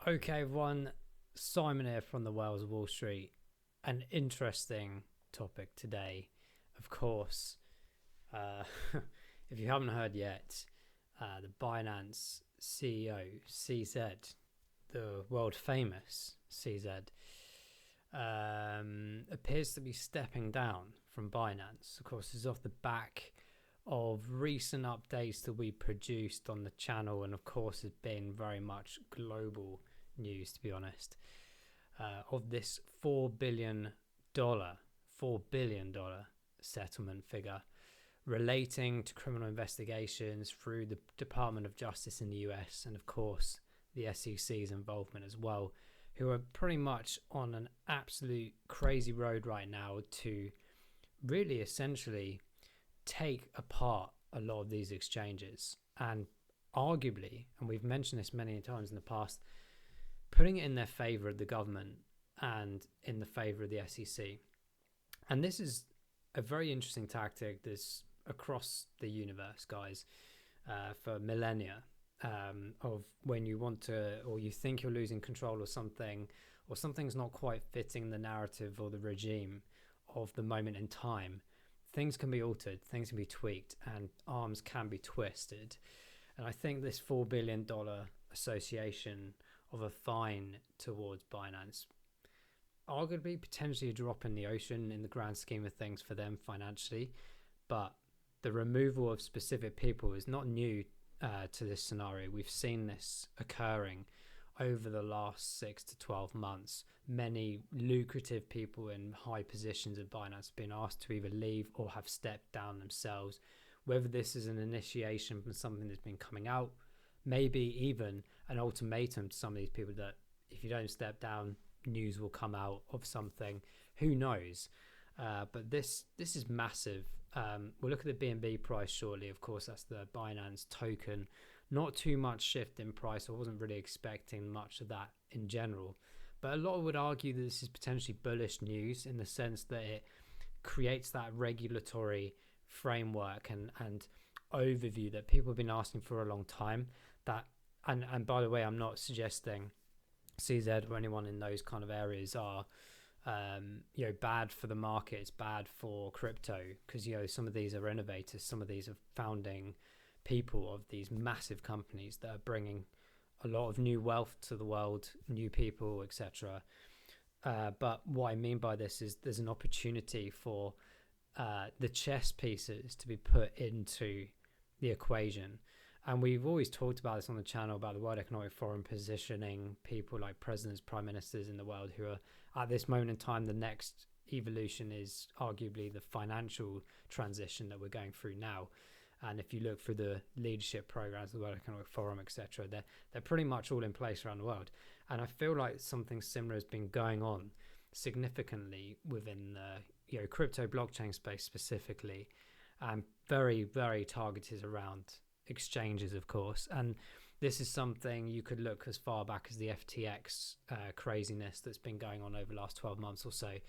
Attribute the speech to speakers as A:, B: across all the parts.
A: Okay, everyone. Simon here from the Wales of Wall Street. An interesting topic today, of course. Uh, if you haven't heard yet, the Binance CEO, CZ, the world famous CZ, appears to be stepping down from Binance. Of course, this is off the back of recent updates that we produced on the channel, and of course, it's been very much global news, to be honest, of this $4 billion settlement figure relating to criminal investigations through the Department of Justice in the US, and of course the SEC's involvement as well, who are pretty much on an absolute crazy road right now to really essentially take apart a lot of these exchanges, and arguably, and we've mentioned this many times in the past, putting it in their favor of the government and in the favor of the SEC. And this is a very interesting tactic that's across the universe, guys, for millennia, of when you want to, or you think you're losing control of something, or something's not quite fitting the narrative or the regime of the moment in time. Things can be altered, things can be tweaked, and arms can be twisted. And I think this $4 billion association of a fine towards Binance, arguably potentially a drop in the ocean in the grand scheme of things for them financially, but the removal of specific people is not new to this scenario. We've seen this occurring over the last 6 to 12 months. Many lucrative people in high positions at Binance have been asked to either leave or have stepped down themselves. Whether this is an initiation from something that's been coming out, maybe even an ultimatum to some of these people that if you don't step down, news will come out of something. Who knows? But this is massive. We'll look at the BNB price shortly. Of course, that's the Binance token. Not too much shift in price. I wasn't really expecting much of that in general. But a lot would argue that this is potentially bullish news in the sense that it creates that regulatory framework and overview that people have been asking for a long time. That and by the way, I'm not suggesting CZ or anyone in those kind of areas are bad for the market. It's bad for crypto because some of these are innovators, some of these are founding people of these massive companies that are bringing a lot of new wealth to the world, new people, etc. But what I mean by this is there's an opportunity for the chess pieces to be put into the equation. And we've always talked about this on the channel, about the World Economic Forum positioning people like presidents, prime ministers in the world who are at this moment in time, the next evolution is arguably the financial transition that we're going through now. And if you look through the leadership programs, the World Economic Forum, etc., they're pretty much all in place around the world. And I feel like something similar has been going on significantly within the crypto blockchain space specifically, and very, very targeted around exchanges, of course. And this is something you could look as far back as the FTX craziness that's been going on over the last 12 months or so,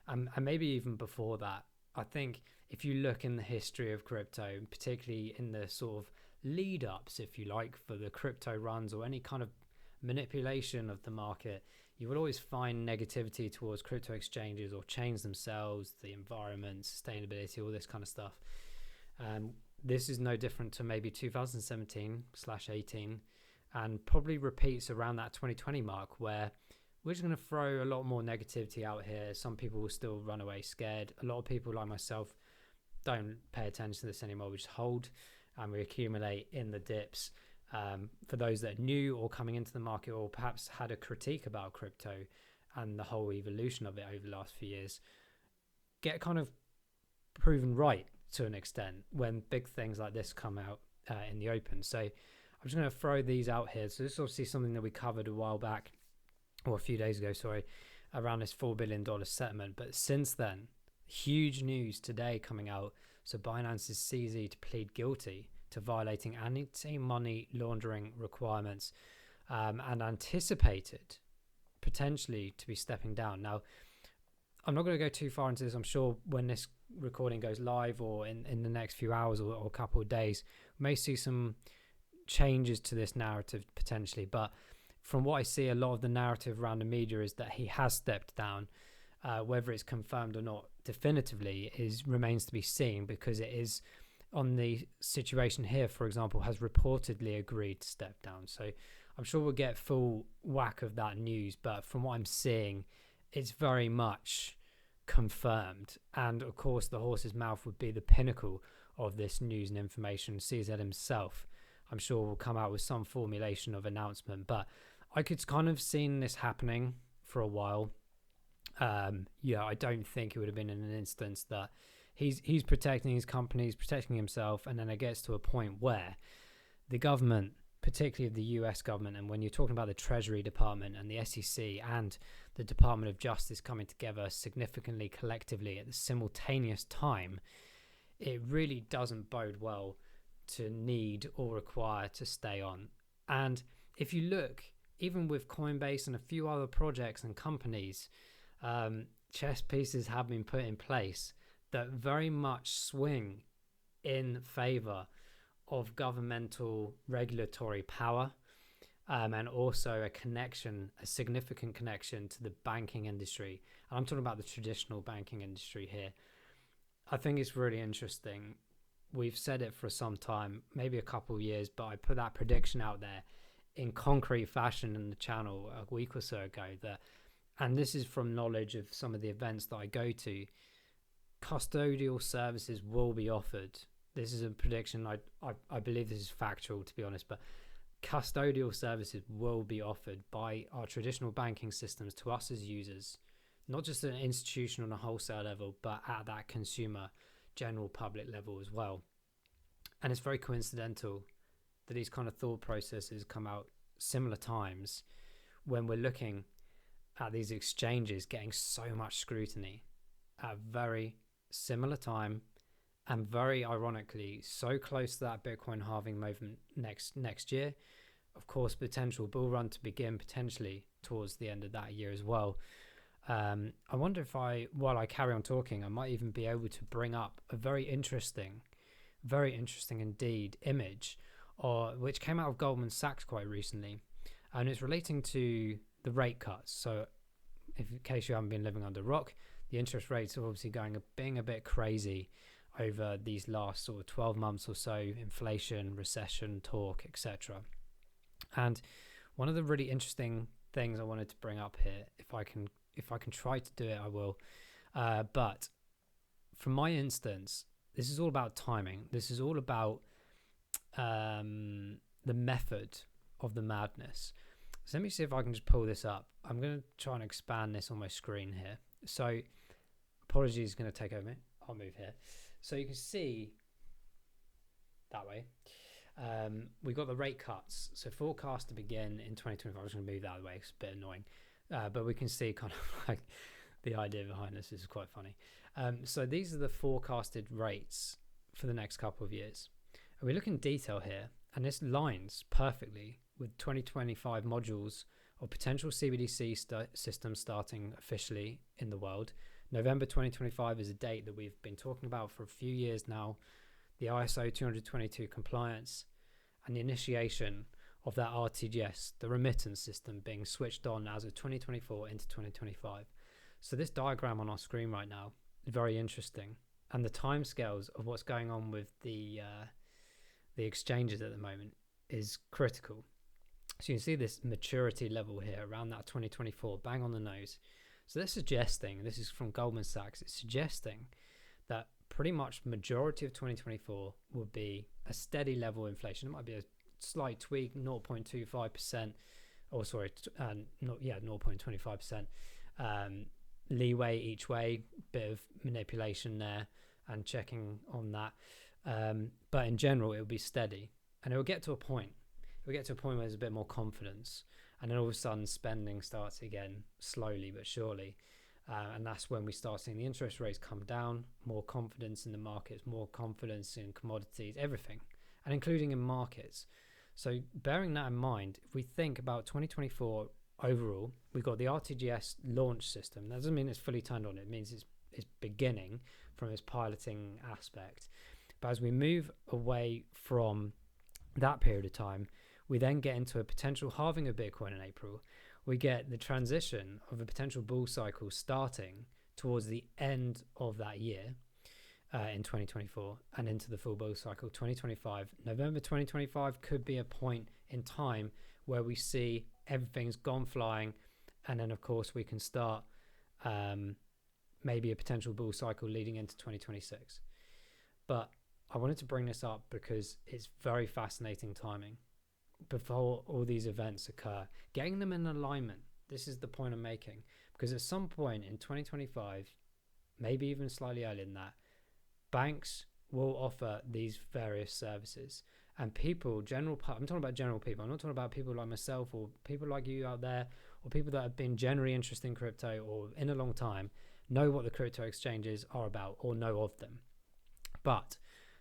A: and maybe even before that. I think if you look in the history of crypto, particularly in the sort of lead ups, if you like, for the crypto runs or any kind of manipulation of the market, you will always find negativity towards crypto exchanges or chains themselves, the environment, sustainability, all this kind of stuff. This is no different to maybe 2017/18, and probably repeats around that 2020 mark, where we're just going to throw a lot more negativity out here. Some people will still run away scared. A lot of people like myself don't pay attention to this anymore. We just hold and we accumulate in the dips. For those that are new or coming into the market, or perhaps had a critique about crypto and the whole evolution of it over the last few years, get kind of proven right to an extent when big things like this come out in the open. So I'm just going to throw these out here. So this is obviously something that we covered a while back, or a few days ago, sorry, around this $4 billion settlement. But since then, huge news today coming out. So Binance's CZ to plead guilty to violating anti-money laundering requirements, and anticipated potentially to be stepping down. Now, I'm not going to go too far into this. I'm sure when this recording goes live or in the next few hours or a couple of days, we may see some changes to this narrative potentially. But from what I see, a lot of the narrative around the media is that he has stepped down. Whether it's confirmed or not definitively remains to be seen, because it is on the situation here, for example, has reportedly agreed to step down. So I'm sure we'll get full whack of that news, but from what I'm seeing, it's very much confirmed. And of course, the horse's mouth would be the pinnacle of this news and information. CZ himself, I'm sure, will come out with some formulation of announcement, but I could kind of seen this happening for a while. I don't think it would have been in an instance that he's protecting his company, he's protecting himself, and then it gets to a point where the government, particularly the US government, and when you're talking about the Treasury Department and the SEC and the Department of Justice coming together significantly collectively at the simultaneous time, it really doesn't bode well to need or require to stay on. And if you look, even with Coinbase and a few other projects and companies, chess pieces have been put in place that very much swing in favor of governmental regulatory power, and also a significant connection to the banking industry. And I'm talking about the traditional banking industry here. I think it's really interesting. We've said it for some time, maybe a couple of years, but I put that prediction out there in concrete fashion in the channel a week or so ago, that, and this is from knowledge of some of the events that I go to, custodial services will be offered. This is a prediction. I believe this is factual, to be honest, but custodial services will be offered by our traditional banking systems to us as users, not just at an institution on a wholesale level, but at that consumer general public level as well. And it's very coincidental that these kind of thought processes come out similar times when we're looking at these exchanges getting so much scrutiny at a very similar time, and very ironically so close to that Bitcoin halving movement next year. Of course, potential bull run to begin potentially towards the end of that year as well. I wonder if while I carry on talking, I might even be able to bring up a very interesting indeed image, which came out of Goldman Sachs quite recently, and it's relating to the rate cuts. So in case you haven't been living under a rock, the interest rates are obviously being a bit crazy over these last sort of 12 months or so, inflation, recession talk, etc. And one of the really interesting things I wanted to bring up here, if I can try to do it, I will. But from my instance, this is all about timing. This is all about the method of the madness. So let me see if I can just pull this up. I'm going to try and expand this on my screen here. So apologies, going to take over. I'll move here. So you can see that way. We got the rate cuts. So forecast to begin in 2025. I'm just going to move that away. It's a bit annoying. But we can see kind of like the idea behind this is quite funny. So these are the forecasted rates for the next couple of years. And we look in detail here, and this lines perfectly with 2025 modules of potential CBDC systems starting officially in the world. November 2025 is a date that we've been talking about for a few years now. The ISO 20022 compliance and the initiation of that RTGS, the remittance system, being switched on as of 2024 into 2025. So this diagram on our screen right now is very interesting, and the timescales of what's going on with the exchanges at the moment is critical. So you can see this maturity level here around that 2024, bang on the nose. So they're suggesting, this is from Goldman Sachs, it's suggesting that pretty much majority of 2024 will be a steady level of inflation. It might be a slight tweak, 0.25%, or sorry, 0.25% leeway each way, bit of manipulation there and checking on that. But in general, it will be steady, and it will get to a point. It will get to a point where there's a bit more confidence, and then all of a sudden spending starts again, slowly but surely. And that's when we start seeing the interest rates come down, more confidence in the markets, more confidence in commodities, everything, and including in markets. So bearing that in mind, if we think about 2024 overall, we've got the RTGS launch system. That doesn't mean it's fully turned on. It means it's beginning from its piloting aspect. But as we move away from that period of time, We then get into a potential halving of Bitcoin in April. We get the transition of a potential bull cycle starting towards the end of that year in 2024 and into the full bull cycle 2025. November 2025 could be a point in time where we see everything's gone flying, and then of course we can start maybe a potential bull cycle leading into 2026. But I wanted to bring this up because it's very fascinating timing before all these events occur, getting them in alignment. This is the point I'm making, because at some point in 2025, maybe even slightly earlier than that, banks will offer these various services, and people, I'm talking about general people, I'm not talking about people like myself or people like you out there, or people that have been generally interested in crypto or in a long time, know what the crypto exchanges are about or know of them. But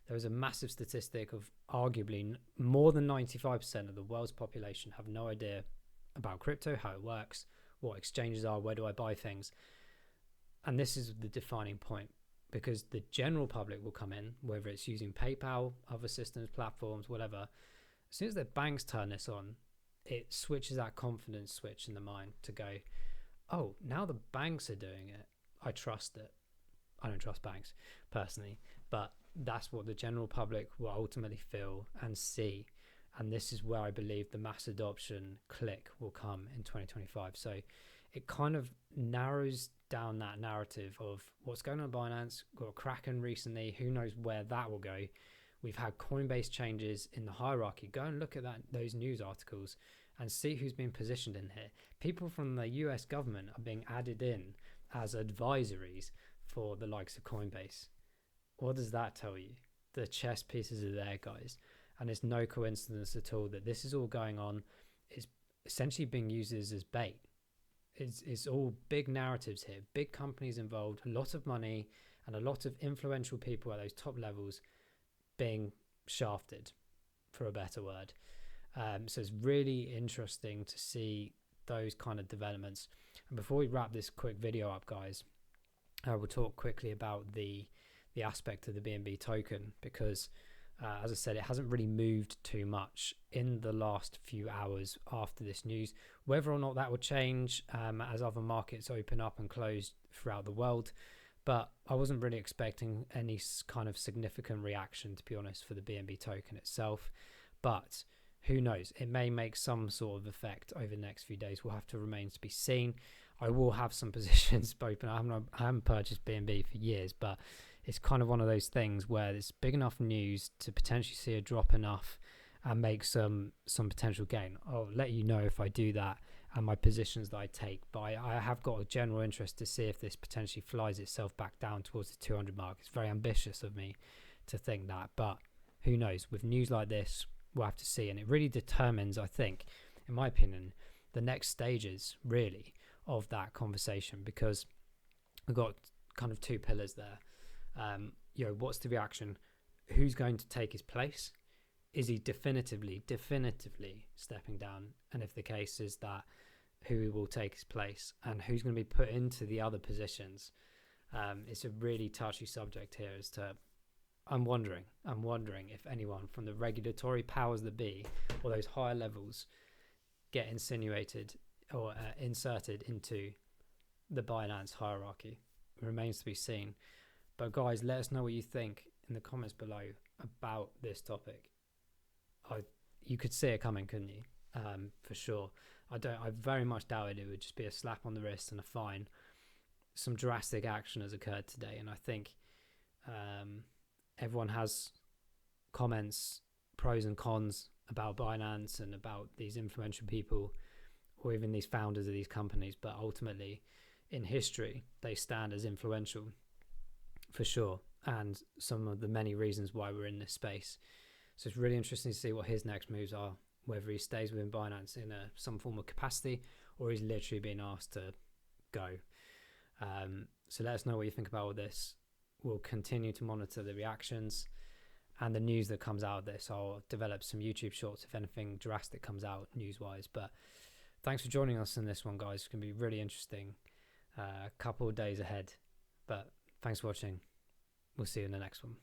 A: there is a massive statistic of arguably more than 95% of the world's population have no idea about crypto, how it works, what exchanges are, where do I buy things. And this is the defining point, because the general public will come in, whether it's using PayPal, other systems, platforms, whatever. As soon as the banks turn this on, it switches that confidence switch in the mind to go, oh, now the banks are doing it, I trust it. I don't trust banks personally, but that's what the general public will ultimately feel and see. And this is where I believe the mass adoption click will come in 2025. So it kind of narrows down that narrative of what's going on at Binance. Got Kraken recently, who knows where that will go. We've had Coinbase changes in the hierarchy. Go and look at those news articles and see who's been positioned in here. People from the US government are being added in as advisories for the likes of Coinbase. What does that tell you? The chess pieces are there, guys. And it's no coincidence at all that this is all going on. It's essentially being used as bait. It's all big narratives here, big companies involved, a lot of money, and a lot of influential people at those top levels being shafted, for a better word. So it's really interesting to see those kind of developments. And before we wrap this quick video up, guys, we'll talk quickly about the aspect of the BNB token, because as I said, it hasn't really moved too much in the last few hours after this news. Whether or not that will change as other markets open up and close throughout the world, but I wasn't really expecting any kind of significant reaction, to be honest, for the BNB token itself. But who knows? It may make some sort of effect over the next few days. Will have to remain to be seen. I will have some positions open. I haven't purchased BNB for years, but it's kind of one of those things where it's big enough news to potentially see a drop enough and make some potential gain. I'll let you know if I do that and my positions that I take. But I have got a general interest to see if this potentially flies itself back down towards the 200 mark. It's very ambitious of me to think that, but who knows? With news like this, we'll have to see. And it really determines, I think, in my opinion, the next stages really of that conversation, because we've got kind of two pillars there. What's the reaction? Who's going to take his place? Is he definitively stepping down? And if the case is that, who will take his place and who's going to be put into the other positions? It's a really touchy subject here as to, I'm wondering if anyone from the regulatory powers that be or those higher levels get insinuated or inserted into the Binance hierarchy. It remains to be seen. But guys, let us know what you think in the comments below about this topic. You could see it coming, couldn't you? For sure. I very much doubted it would just be a slap on the wrist and a fine. Some drastic action has occurred today, and I think everyone has comments, pros and cons about Binance and about these influential people or even these founders of these companies, but ultimately in history they stand as influential for sure, and some of the many reasons why we're in this space. So it's really interesting to see what his next moves are, whether he stays within Binance in some form of capacity or he's literally being asked to go. So let us know what you think about all this. We'll continue to monitor the reactions and the news that comes out of this. I'll develop some YouTube shorts if anything drastic comes out news-wise. But thanks for joining us in this one, guys. It's going to be really interesting. A couple of days ahead. But thanks for watching. We'll see you in the next one.